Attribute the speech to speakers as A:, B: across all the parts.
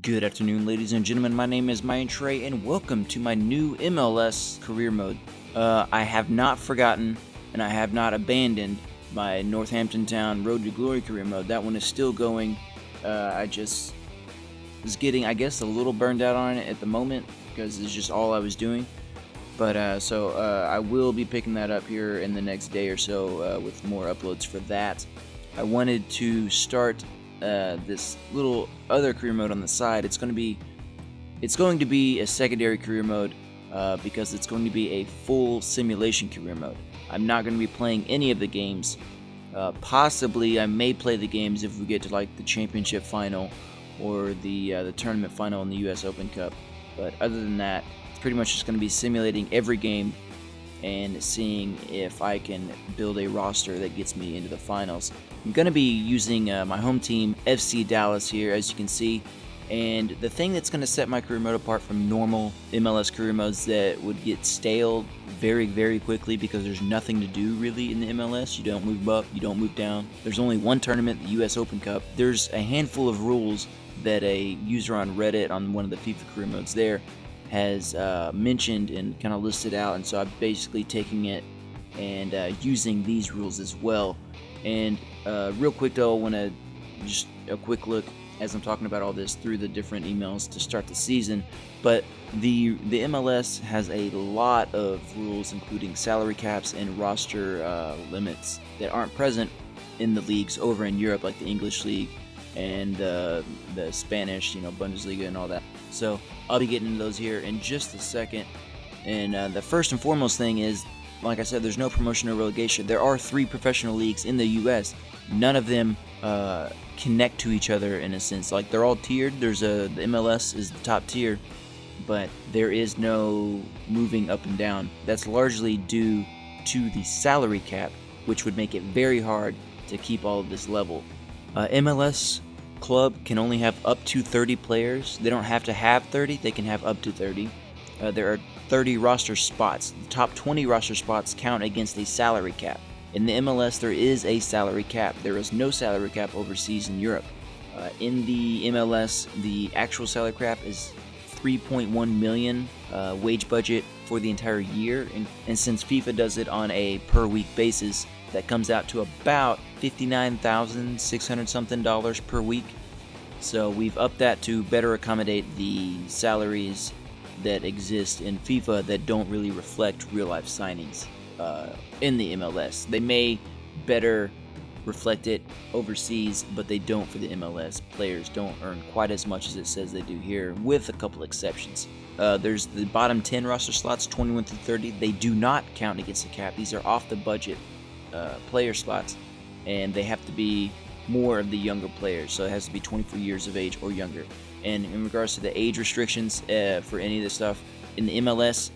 A: Good afternoon, ladies and gentlemen. My name is Mayan Trey, and welcome to my new MLS career mode. I have not forgotten, and I have not abandoned my Northampton Town Road to Glory career mode. That one is still going. I just was getting, I guess, a little burned out on it at the moment because it's just all I was doing. But I will be picking that up here in the next day or so with more uploads for that. I wanted to start this little other career mode on the side. It's going to be a secondary career mode because it's going to be a full simulation career mode. I'm not going to be playing any of the games. Possibly I may play the games if we get to like the championship final or the tournament final in the US Open Cup. But other than that, it's pretty much just going to be simulating every game and seeing if I can build a roster that gets me into the finals. I'm going to be using my home team, FC Dallas, here, as you can see. And the thing that's going to set my career mode apart from normal MLS career modes that would get stale very, very quickly because there's nothing to do really in the MLS. You don't move up, you don't move down. There's only one tournament, the US Open Cup. There's a handful of rules that a user on Reddit on one of the FIFA career modes there has mentioned and kind of listed out, and so I'm basically taking it and using these rules as well. And real quick though, I want to just a quick look as I'm talking about all this through the different emails to start the season. But the MLS has a lot of rules, including salary caps and roster limits that aren't present in the leagues over in Europe, like the English League and the Spanish, Bundesliga and all that. So I'll be getting into those here in just a second. And the first and foremost thing is, like I said, there's no promotion or relegation. There are 3 professional leagues in the U.S. None of them connect to each other in a sense. Like, they're all tiered. The MLS is the top tier, but there is no moving up and down. That's largely due to the salary cap, which would make it very hard to keep all of this level. MLS club can only have up to 30 players. They don't have to have 30, they can have up to 30. There are 30 roster spots. The top 20 roster spots count against a salary cap. In the MLS, there is a salary cap. There is no salary cap overseas in Europe. In the MLS, the actual salary cap is 3.1 million wage budget for the entire year. And since FIFA does it on a per week basis, that comes out to about $59,600 something per week. So we've upped that to better accommodate the salaries that exist in FIFA that don't really reflect real life signings in the MLS. They may better reflect it overseas, but they don't for the MLS. Players don't earn quite as much as it says they do here, with a couple exceptions. There's the bottom 10 roster slots, 21 through 30. They do not count against the cap. These are off the budget player slots, and they have to be more of the younger players, so it has to be 24 years of age or younger. And in regards to the age restrictions for any of this stuff, in the MLS,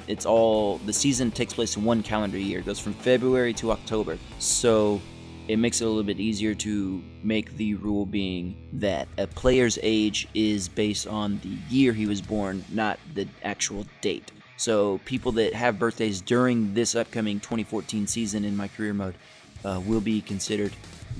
A: the season takes place in one calendar year. It goes from February to October, so it makes it a little bit easier to make the rule being that a player's age is based on the year he was born, not the actual date. So people that have birthdays during this upcoming 2014 season in my career mode will be considered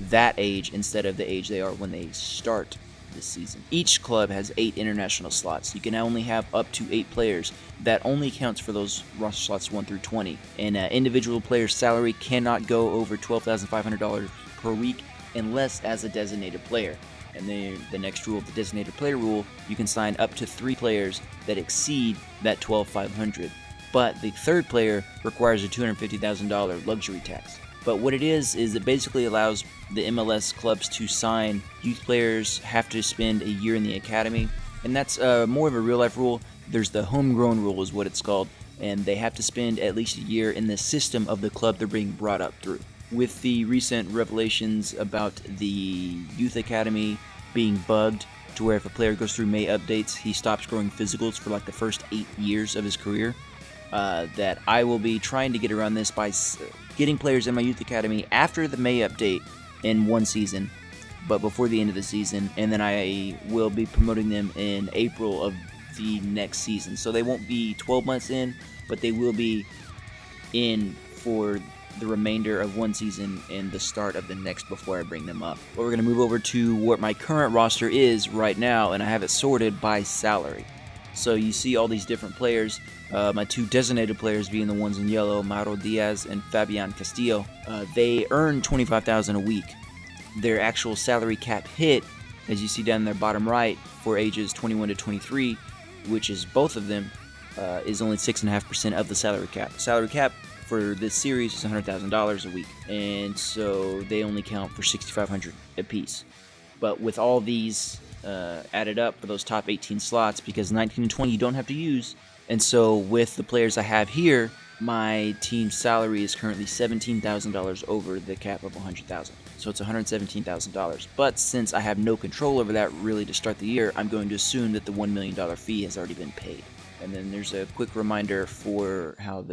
A: that age instead of the age they are when they start this season. Each club has 8 international slots. You can only have up to 8 players. That only counts for those roster slots 1 through 20. And individual player's salary cannot go over $12,500 per week unless as a designated player. And then the next rule, the designated player rule, you can sign up to 3 players that exceed that $12,500. But the third player requires a $250,000 luxury tax. But what it is it basically allows the MLS clubs to sign youth players, have to spend a year in the academy, and that's more of a real-life rule. There's the homegrown rule is what it's called, and they have to spend at least a year in the system of the club they're being brought up through. With the recent revelations about the youth academy being bugged to where if a player goes through May updates, he stops growing physicals for like the first 8 years of his career, that I will be trying to get around this by getting players in my youth academy after the May update in one season, but before the end of the season, and then I will be promoting them in April of the next season. So they won't be 12 months in, but they will be in for the remainder of one season and the start of the next before I bring them up. But we're going to move over to what my current roster is right now, and I have it sorted by salary. So you see all these different players. My two designated players being the ones in yellow, Mauro Diaz and Fabian Castillo. They earn $25,000 a week. Their actual salary cap hit, as you see down in their bottom right, for ages 21 to 23, which is both of them, is only 6.5% of the salary cap. Salary cap for this series is $100,000 a week, and so they only count for $6,500 apiece. But with all these added up for those top 18 slots, because 19 and 20 you don't have to use, and so with the players I have here, my team's salary is currently $17,000 over the cap of $100,000. So it's $117,000. But since I have no control over that really to start the year, I'm going to assume that the $1 million fee has already been paid. And then there's a quick reminder for how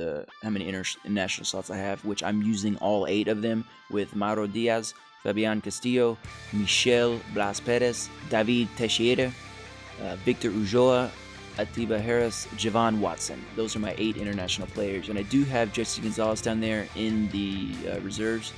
A: many international slots I have, which I'm using all 8 of them with Mauro Diaz, Fabian Castillo, Michel Blas Perez, David Teixeira, Victor Ulloa, Atiba Harris, Javon Watson. Those are my 8 international players. And I do have Jesse Gonzalez down there in the reserves,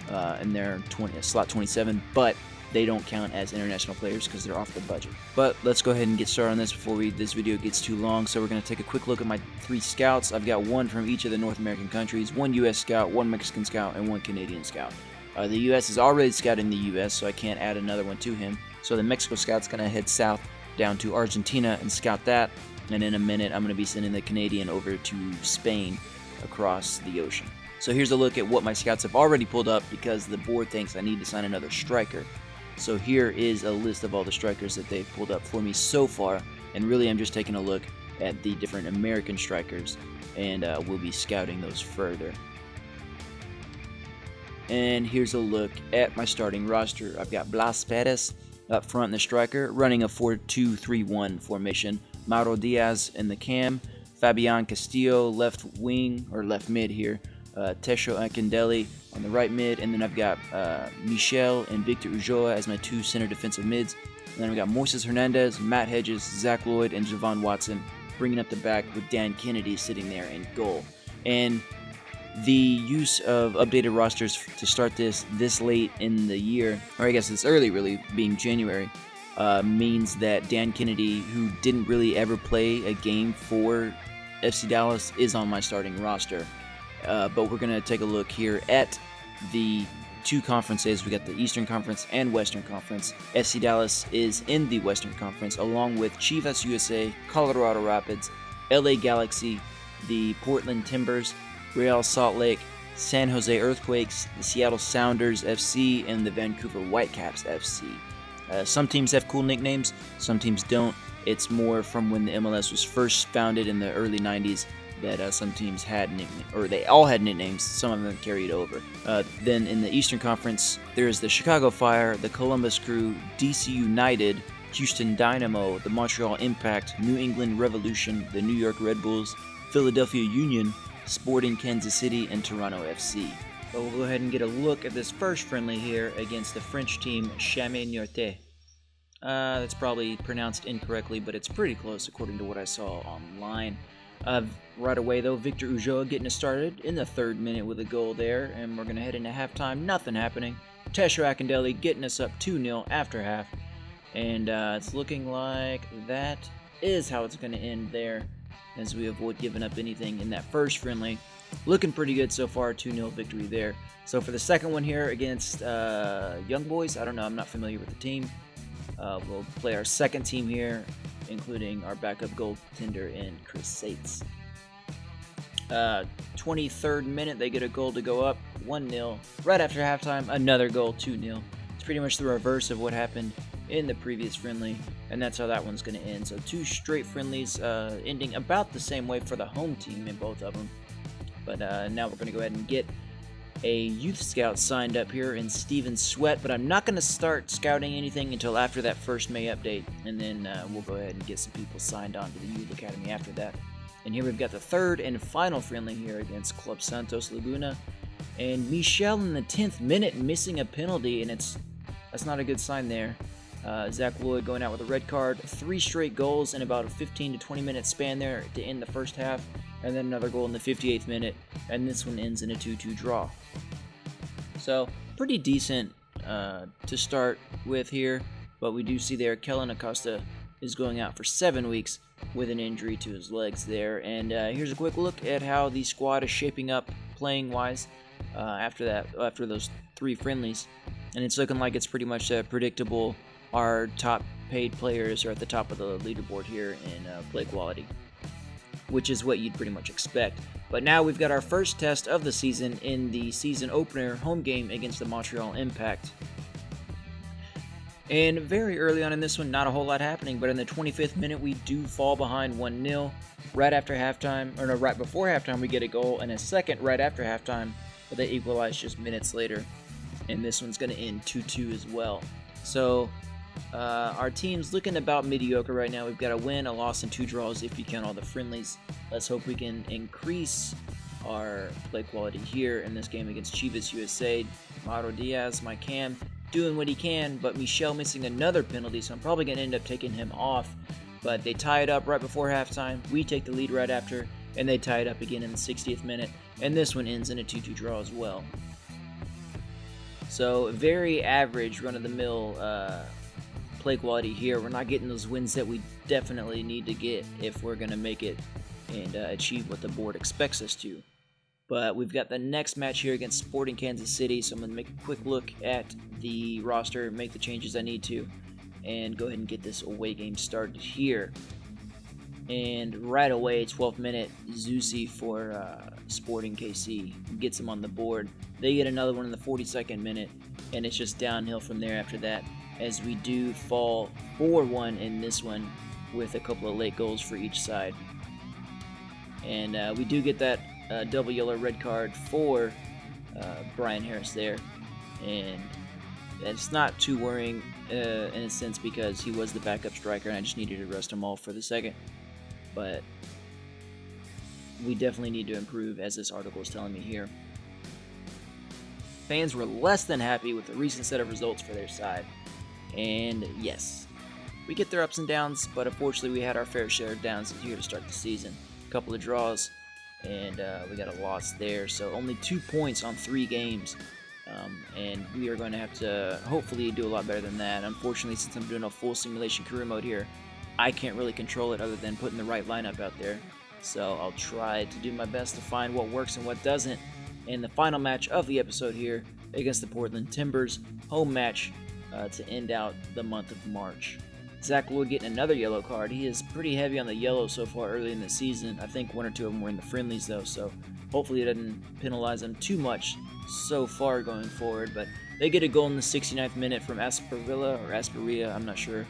A: and they're slot 27, but they don't count as international players because they're off the budget. But let's go ahead and get started on this before this video gets too long. So we're going to take a quick look at my 3 scouts. I've got 1 from each of the North American countries, 1 U.S. scout, 1 Mexican scout, and 1 Canadian scout. The U.S. is already scouting the U.S., so I can't add another one to him. So the Mexico scout's going to head south down to Argentina and scout that, and in a minute I'm going to be sending the Canadian over to Spain across the ocean. So here's a look at what my scouts have already pulled up because the board thinks I need to sign another striker. So here is a list of all the strikers that they've pulled up for me so far, and really I'm just taking a look at the different American strikers, and we'll be scouting those further. And here's a look at my starting roster. I've got Blas Perez up front in the striker, running a 4-2-3-1 formation. Mauro Diaz in the cam, Fabian Castillo left wing, or left mid here, Tesho Akindele on the right mid, and then I've got Michel and Victor Ulloa as my 2 center defensive mids. And then I've got Moises Hernandez, Matt Hedges, Zach Lloyd, and Javon Watson bringing up the back with Dan Kennedy sitting there in goal. And the use of updated rosters to start this late in the year, or I guess it's early really, being January, means that Dan Kennedy, who didn't really ever play a game for FC Dallas, is on my starting roster. But we're going to take a look here at the 2 conferences. We got the Eastern Conference and Western Conference. FC Dallas is in the Western Conference, along with Chivas USA, Colorado Rapids, LA Galaxy, the Portland Timbers, Real Salt Lake, San Jose Earthquakes, the Seattle Sounders FC, and the Vancouver Whitecaps FC. Some teams have cool nicknames, some teams don't. It's more from when the MLS was first founded in the early 90s that some teams had nicknames, or they all had nicknames, some of them carried over. Then in the Eastern Conference, there's the Chicago Fire, the Columbus Crew, DC United, Houston Dynamo, the Montreal Impact, New England Revolution, the New York Red Bulls, Philadelphia Union, Sporting Kansas City, and Toronto FC. But we'll go ahead and get a look at this first friendly here against the French team Chamois-Niortais. That's probably pronounced incorrectly, but it's pretty close according to what I saw online. Right away though, Victor Ulloa getting us started in the 3rd minute with a goal there, and we're going to head into halftime, nothing happening. Tesho Akindele getting us up 2-0 after half, and it's looking like that is how it's going to end there, as we avoid giving up anything in that first friendly. Looking pretty good so far, 2-0 victory there. So for the second one here against Young Boys, I don't know, I'm not familiar with the team. We'll play our second team here, including our backup goaltender in Chris Sates. 23rd minute, they get a goal to go up 1-0. Right after halftime, another goal, 2-0. It's pretty much the reverse of what happened in the previous friendly, and that's how that one's going to end. So 2 straight friendlies ending about the same way for the home team in both of them. But now we're going to go ahead and get a youth scout signed up here in Steven Sweat, but I'm not going to start scouting anything until after that first May update, and then we'll go ahead and get some people signed on to the youth academy after that. And here we've got the 3rd and final friendly here against Club Santos Laguna, and Michel in the 10th minute missing a penalty, and that's not a good sign there. Zach Lloyd going out with a red card. 3 straight goals in about a 15 to 20 minute span there to end the first half. and then another goal in the 58th minute, and this one ends in a 2-2 draw. So pretty decent to start with here, but we do see there Kellen Acosta is going out for 7 weeks with an injury to his legs there. And here's a quick look at how the squad is shaping up playing wise after those 3 friendlies, and it's looking like it's pretty much predictable. Our top paid players are at the top of the leaderboard here in play quality, which is what you'd pretty much expect. But now we've got our first test of the season in the season opener home game against the Montreal Impact. And very early on in this one, not a whole lot happening, but in the 25th minute, we do fall behind 1-0. Right after halftime, or no, right before halftime, we get a goal, and a second right after halftime, but they equalize just minutes later. And this one's going to end 2-2 as well. So our team's looking about mediocre right now. We've got a win, a loss, and 2 draws if you count all the friendlies. Let's hope we can increase our play quality here in this game against Chivas USA. Mauro Diaz, my cam, doing what he can, but Michel missing another penalty, so I'm probably going to end up taking him off. But they tie it up right before halftime. We take the lead right after, and they tie it up again in the 60th minute, and this one ends in a 2-2 draw as well. So very average, run-of-the-mill play quality here. We're not getting those wins that we definitely need to get if we're going to make it and achieve what the board expects us to. But we've got the next match here against Sporting Kansas City, so I'm going to make a quick look at the roster, make the changes I need to, and go ahead and get this away game started here. And right away, 12th minute, Zusi for Sporting KC gets him on the board. They get another one in the 42nd minute, and it's just downhill from there after that, as we do fall 4-1 in this one with a couple of late goals for each side. And we do get that double yellow red card for Brian Harris there, and it's not too worrying in a sense because he was the backup striker and I just needed to rest him all for the second. But we definitely need to improve, as this article is telling me here. Fans were less than happy with the recent set of results for their side, and yes, we get their ups and downs, but unfortunately we had our fair share of downs here to start the season. A couple of draws, and we got a loss there, so only 2 points on 3 games, and we are going to have to hopefully do a lot better than that. Unfortunately, since I'm doing a full simulation career mode here, I can't really control it other than putting the right lineup out there, so I'll try to do my best to find what works and what doesn't. And the final match of the episode here against the Portland Timbers, home match to end out the month of March. Zach Lloyd getting another yellow card. He is pretty heavy on the yellow so far early in the season. I think 1 or 2 of them were in the friendlies though, so hopefully it doesn't penalize them too much so far going forward. But they get a goal in the 69th minute from Asperia. I'm not sure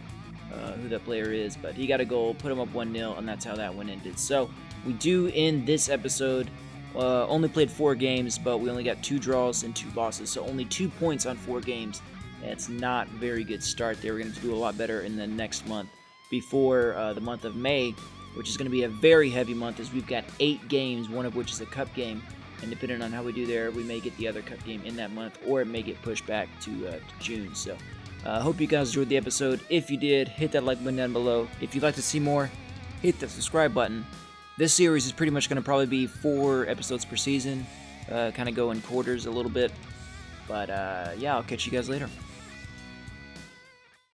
A: who that player is, but he got a goal, put him up 1-0, and that's how that one ended. So we do end this episode. Only played 4 games, but we only got 2 draws and 2 losses, so only 2 points on 4 games. It's not a very good start there. We're going to do a lot better in the next month before the month of May, which is going to be a very heavy month as we've got 8 games, one of which is a cup game. And depending on how we do there, we may get the other cup game in that month, or it may get pushed back to June. So I hope you guys enjoyed the episode. If you did, hit that like button down below. If you'd like to see more, hit the subscribe button. This series is pretty much going to probably be 4 episodes per season, kind of go in quarters a little bit. But yeah, I'll catch you guys later.